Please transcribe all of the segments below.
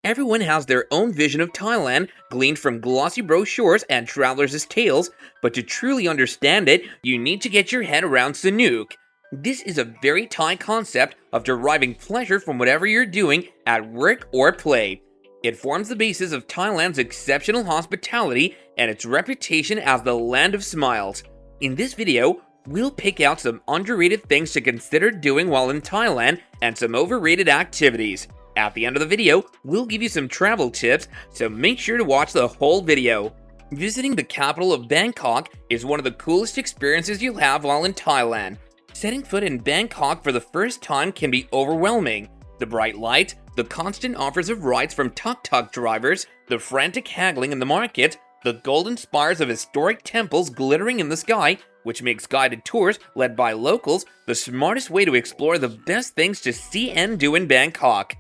Everyone has their own vision of Thailand, gleaned from glossy brochures and travelers' tales, but to truly understand it, you need to get your head around Sanook. This is a very Thai concept of deriving pleasure from whatever you're doing at work or play. It forms the basis of Thailand's exceptional hospitality and its reputation as the land of smiles. In this video, we'll pick out some underrated things to consider doing while in Thailand and some overrated activities. At the end of the video, we'll give you some travel tips, so make sure to watch the whole video. Visiting the capital of Bangkok is one of the coolest experiences you'll have while in Thailand. Setting foot in Bangkok for the first time can be overwhelming. The bright lights, the constant offers of rides from tuk-tuk drivers, the frantic haggling in the market, the golden spires of historic temples glittering in the sky, which makes guided tours led by locals the smartest way to explore the best things to see and do in Bangkok.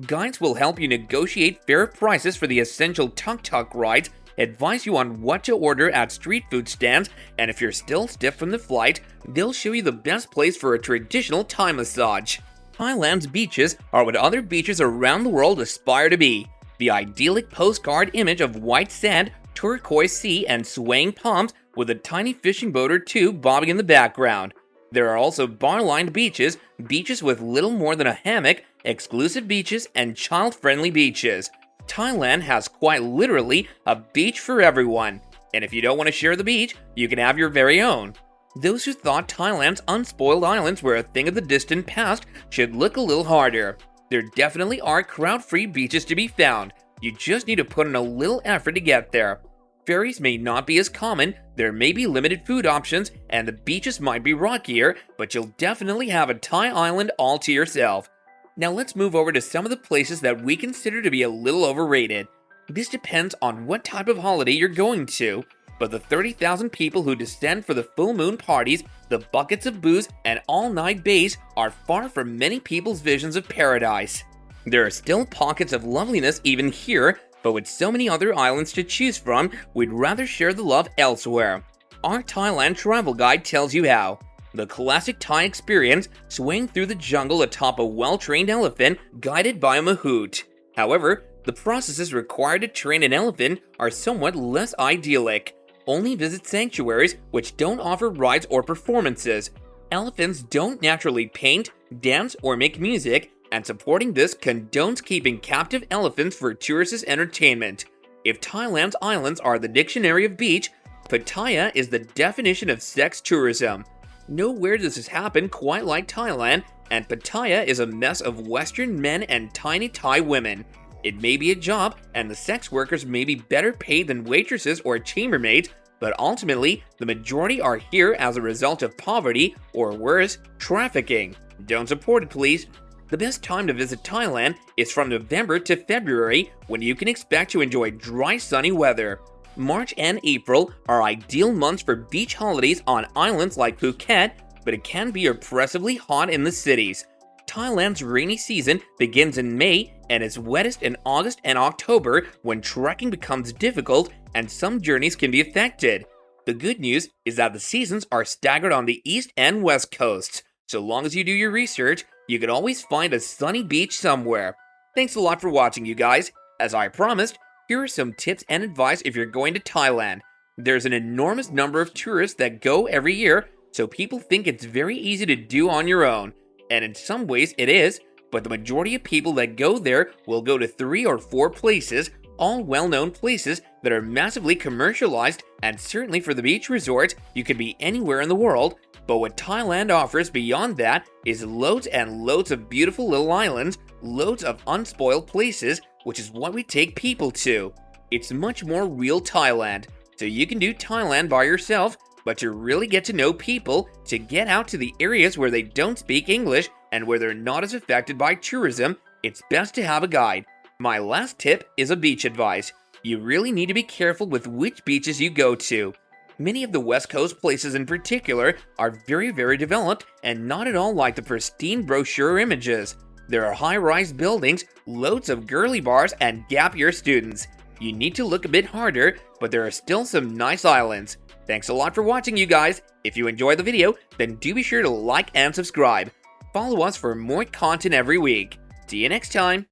Guides will help you negotiate fair prices for the essential tuk-tuk rides, advise you on what to order at street food stands, and if you're still stiff from the flight, they'll show you the best place for a traditional Thai massage. Thailand's beaches are what other beaches around the world aspire to be. The idyllic postcard image of white sand, turquoise sea, and swaying palms with a tiny fishing boat or two bobbing in the background. There are also bar-lined beaches, beaches with little more than a hammock, exclusive beaches, and child-friendly beaches. Thailand has quite literally a beach for everyone. And if you don't want to share the beach, you can have your very own. Those who thought Thailand's unspoiled islands were a thing of the distant past should look a little harder. There definitely are crowd-free beaches to be found. You just need to put in a little effort to get there. Ferries may not be as common, there may be limited food options, and the beaches might be rockier, but you'll definitely have a Thai island all to yourself. Now let's move over to some of the places that we consider to be a little overrated. This depends on what type of holiday you're going to, but the 30,000 people who descend for the full moon parties, the buckets of booze, and all-night bays are far from many people's visions of paradise. There are still pockets of loveliness even here, but with so many other islands to choose from, we'd rather share the love elsewhere. Our Thailand travel guide tells you how. The classic Thai experience, swaying through the jungle atop a well-trained elephant guided by a mahout. However, the processes required to train an elephant are somewhat less idyllic. Only visit sanctuaries which don't offer rides or performances. Elephants don't naturally paint, dance, or make music, and supporting this condones keeping captive elephants for tourists' entertainment. If Thailand's islands are the dictionary of beach, Pattaya is the definition of sex tourism. Nowhere does this happen quite like Thailand, and Pattaya is a mess of Western men and tiny Thai women. It may be a job, and the sex workers may be better paid than waitresses or chambermaids, but ultimately, the majority are here as a result of poverty, or worse, trafficking. Don't support it, please. The best time to visit Thailand is from November to February, when you can expect to enjoy dry, sunny weather. March and April are ideal months for beach holidays on islands like Phuket, but it can be oppressively hot in the cities. Thailand's rainy season begins in May and is wettest in August and October, when trekking becomes difficult and some journeys can be affected. The good news is that the seasons are staggered on the east and west coasts. So long as you do your research, you can always find a sunny beach somewhere. Thanks a lot for watching, you guys. As I promised, here are some tips and advice if you're going to Thailand. There's an enormous number of tourists that go every year, so people think it's very easy to do on your own. And in some ways it is, but the majority of people that go there will go to 3 or 4 places, all well-known places that are massively commercialized, and certainly for the beach resorts, you could be anywhere in the world. But what Thailand offers beyond that is loads and loads of beautiful little islands, loads of unspoiled places, which is what we take people to. It's much more real Thailand, so you can do Thailand by yourself, but to really get to know people, to get out to the areas where they don't speak English and where they're not as affected by tourism, it's best to have a guide. My last tip is a beach advice. You really need to be careful with which beaches you go to. Many of the West Coast places in particular are very developed and not at all like the pristine brochure images. There are high-rise buildings, loads of girly bars, and gap year students. You need to look a bit harder, but there are still some nice islands. Thanks a lot for watching, you guys. If you enjoyed the video, then do be sure to like and subscribe. Follow us for more content every week. See you next time.